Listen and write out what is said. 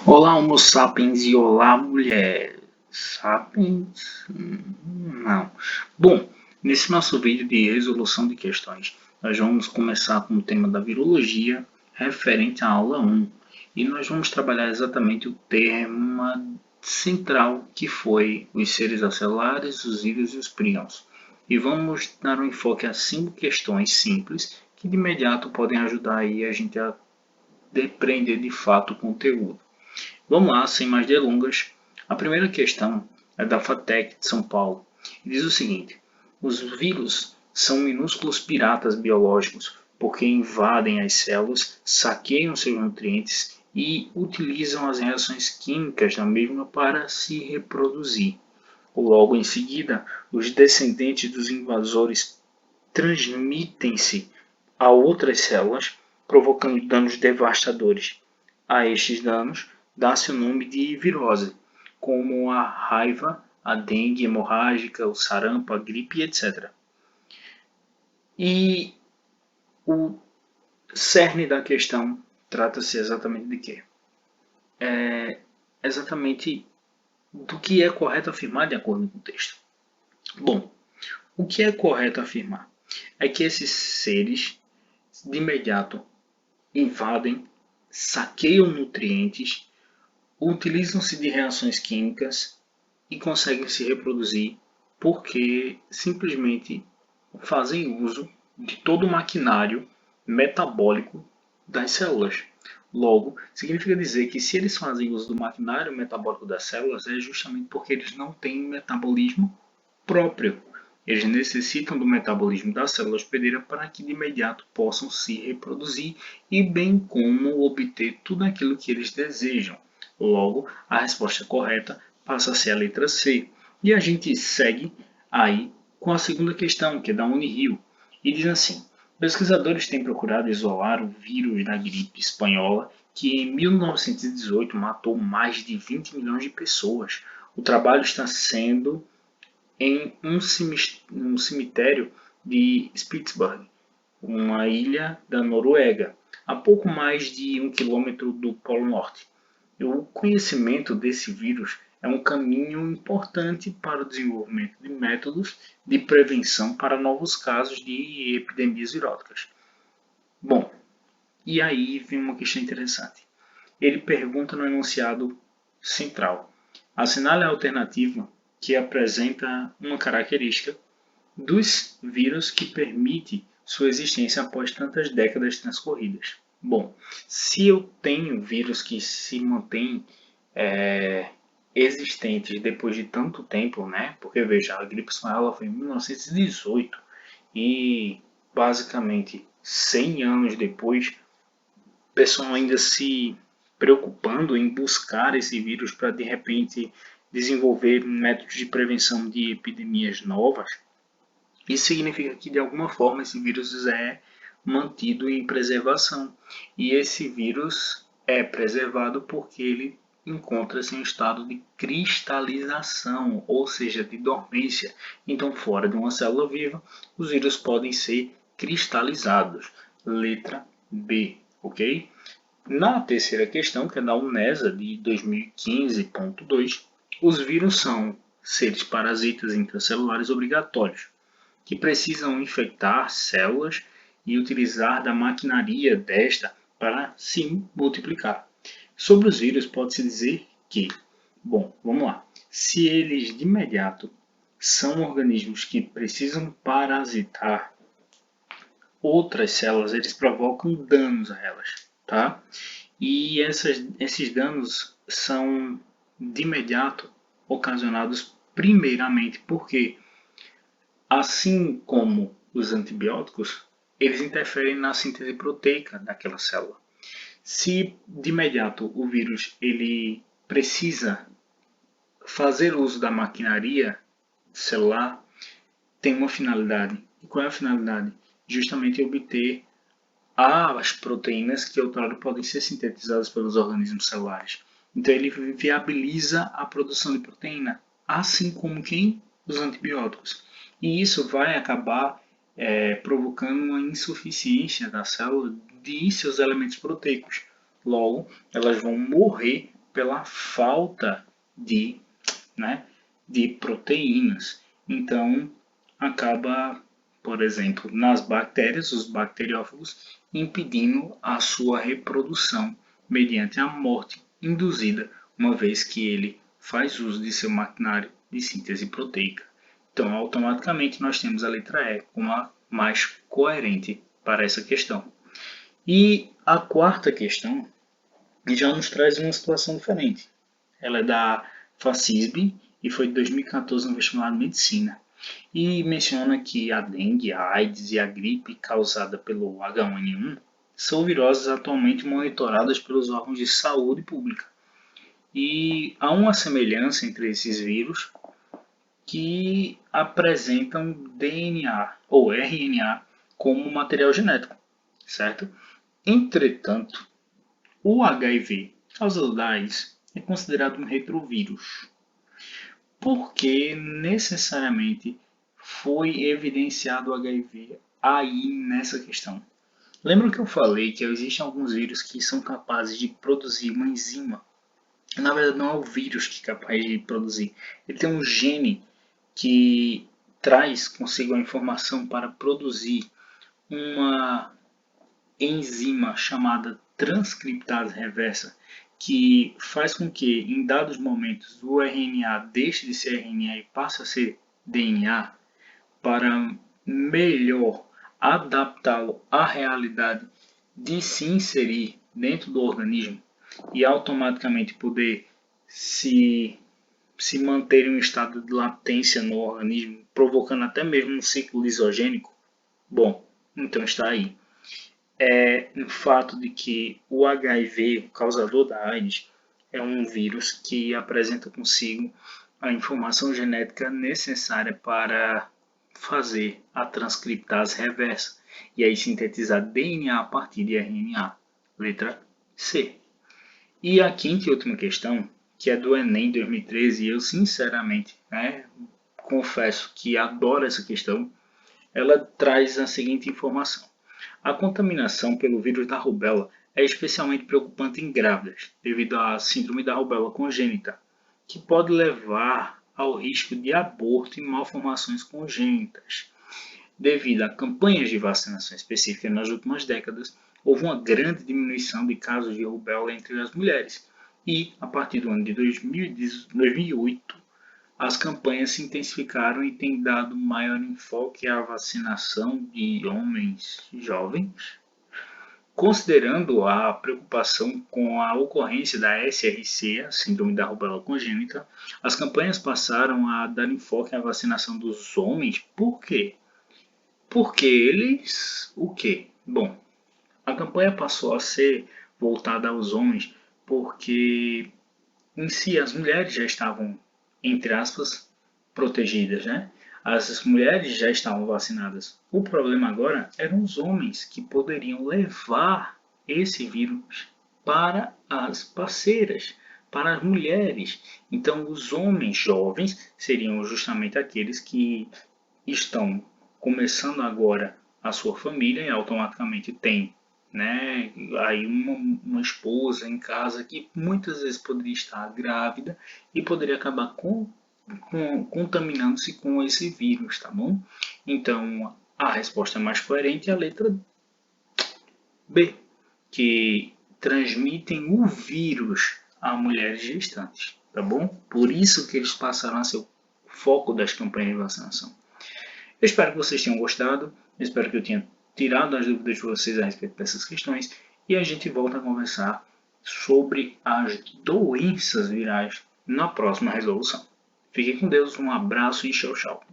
Olá, Homo sapiens e olá, mulher. Sapiens? Não. Bom, nesse nosso vídeo de resolução de questões, nós vamos começar com o tema da virologia referente à aula 1. E nós vamos trabalhar exatamente o tema central que foi os seres acelulares, os vírus e os prions. E vamos dar um enfoque a 5 questões simples que de imediato podem ajudar aí a gente a depreender de fato o conteúdo. Vamos lá, sem mais delongas. A primeira questão é da FATEC de São Paulo e diz o seguinte: os vírus são minúsculos piratas biológicos porque invadem as células, saqueiam seus nutrientes e utilizam as reações químicas da mesma para se reproduzir. Logo em seguida, os descendentes dos invasores transmitem-se a outras células, provocando danos devastadores. A estes danos dá-se o nome de virose, como a raiva, a dengue hemorrágica, o sarampo, a gripe, etc. E o cerne da questão trata-se exatamente de quê? Exatamente do que é correto afirmar de acordo com o texto. Bom, o que é correto afirmar é que esses seres de imediato invadem, saqueiam nutrientes, utilizam-se de reações químicas e conseguem se reproduzir porque simplesmente fazem uso de todo o maquinário metabólico das células. Logo, significa dizer que se eles fazem uso do maquinário metabólico das células é justamente porque eles não têm metabolismo próprio. Eles necessitam do metabolismo da célula hospedeira para que de imediato possam se reproduzir e bem como obter tudo aquilo que eles desejam. Logo, a resposta correta passa a ser a letra C. E a gente segue aí com a segunda questão, que é da Unirio, e diz assim: pesquisadores têm procurado isolar o vírus da gripe espanhola, que em 1918 matou mais de 20 milhões de pessoas. O trabalho está sendo em um cemitério de Spitsbergen, uma ilha da Noruega, a pouco mais de 1 quilômetro do Polo Norte. O conhecimento desse vírus é um caminho importante para o desenvolvimento de métodos de prevenção para novos casos de epidemias viróticas. Bom, e aí vem uma questão interessante. Ele pergunta no enunciado central: assinale a alternativa que apresenta uma característica dos vírus que permite sua existência após tantas décadas transcorridas. Bom, se eu tenho vírus que se mantêm existentes depois de tanto tempo, né? Porque veja, a gripe espanhola foi em 1918 e basicamente 100 anos depois, o pessoal ainda se preocupando em buscar esse vírus para de repente desenvolver métodos de prevenção de epidemias novas. Isso significa que de alguma forma esse vírus é mantido em preservação. E esse vírus é preservado porque ele encontra-se em estado de cristalização, ou seja, de dormência. Então, fora de uma célula viva, os vírus podem ser cristalizados. Letra B, ok? Na terceira questão, que é da UNESA de 2015.2, os vírus são seres parasitas intracelulares obrigatórios que precisam infectar células e utilizar da maquinaria desta para se multiplicar. Sobre os vírus, pode-se dizer que, bom, vamos lá, se eles de imediato são organismos que precisam parasitar outras células, eles provocam danos a elas, tá? E esses danos são de imediato ocasionados primeiramente porque assim como os antibióticos, eles interferem na síntese proteica daquela célula. Se de imediato o vírus ele precisa fazer uso da maquinaria celular, tem uma finalidade. E qual é a finalidade? Justamente obter as proteínas que outrora podem ser sintetizadas pelos organismos celulares. Então ele viabiliza a produção de proteína, assim como quem? Os antibióticos. E isso vai acabar provocando uma insuficiência da célula de seus elementos proteicos. Logo, elas vão morrer pela falta de, né, de proteínas. Então, acaba, por exemplo, nas bactérias, os bacteriófagos, impedindo a sua reprodução mediante a morte induzida, uma vez que ele faz uso de seu maquinário de síntese proteica. Então, automaticamente, nós temos a letra E como a mais coerente para essa questão. E a quarta questão já nos traz uma situação diferente. Ela é da FACISB e foi de 2014 no vestibular de medicina. E menciona que a dengue, a AIDS e a gripe causada pelo H1N1 são viroses atualmente monitoradas pelos órgãos de saúde pública. E há uma semelhança entre esses vírus que apresentam DNA ou RNA como material genético, certo? Entretanto, o HIV, causador da AIDS, é considerado um retrovírus, porque necessariamente foi evidenciado o HIV aí nessa questão. Lembra que eu falei que existem alguns vírus que são capazes de produzir uma enzima? Na verdade, não é o vírus que é capaz de produzir. Ele tem um gene que traz consigo a informação para produzir uma enzima chamada transcriptase reversa, que faz com que, em dados momentos, o RNA deixe de ser RNA e passe a ser DNA, para melhor adaptá-lo à realidade de se inserir dentro do organismo e automaticamente poder se manter em um estado de latência no organismo, provocando até mesmo um ciclo lisogênico. Bom, então está aí. É o fato de que o HIV, o causador da AIDS, é um vírus que apresenta consigo a informação genética necessária para fazer a transcriptase reversa e aí sintetizar DNA a partir de RNA. Letra C. E a quinta e última questão, que é do Enem 2013, e eu sinceramente confesso que adoro essa questão, ela traz a seguinte informação. A contaminação pelo vírus da rubéola é especialmente preocupante em grávidas, devido à síndrome da rubéola congênita, que pode levar ao risco de aborto e malformações congênitas. Devido a campanhas de vacinação específicas nas últimas décadas, houve uma grande diminuição de casos de rubéola entre as mulheres, e, a partir do ano de 2008, as campanhas se intensificaram e têm dado maior enfoque à vacinação de homens jovens. Considerando a preocupação com a ocorrência da SRC, a Síndrome da Rubéola Congênita, as campanhas passaram a dar enfoque à vacinação dos homens. Por quê? Porque eles, o quê? Bom, a campanha passou a ser voltada aos homens porque em si as mulheres já estavam, entre aspas, protegidas, né? As mulheres já estavam vacinadas. O problema agora eram os homens que poderiam levar esse vírus para as parceiras, para as mulheres. Então, os homens jovens seriam justamente aqueles que estão começando agora a sua família e automaticamente têm, né, aí uma esposa em casa que muitas vezes poderia estar grávida e poderia acabar contaminando-se com esse vírus, tá bom? Então, a resposta mais coerente é a letra B, que transmitem o vírus a mulheres gestantes, tá bom? Por isso que eles passaram a ser o foco das campanhas de vacinação. Eu espero que vocês tenham gostado, eu espero que eu tenha tirado as dúvidas de vocês a respeito dessas questões e a gente volta a conversar sobre as doenças virais na próxima resolução. Fiquem com Deus, um abraço e tchau, tchau.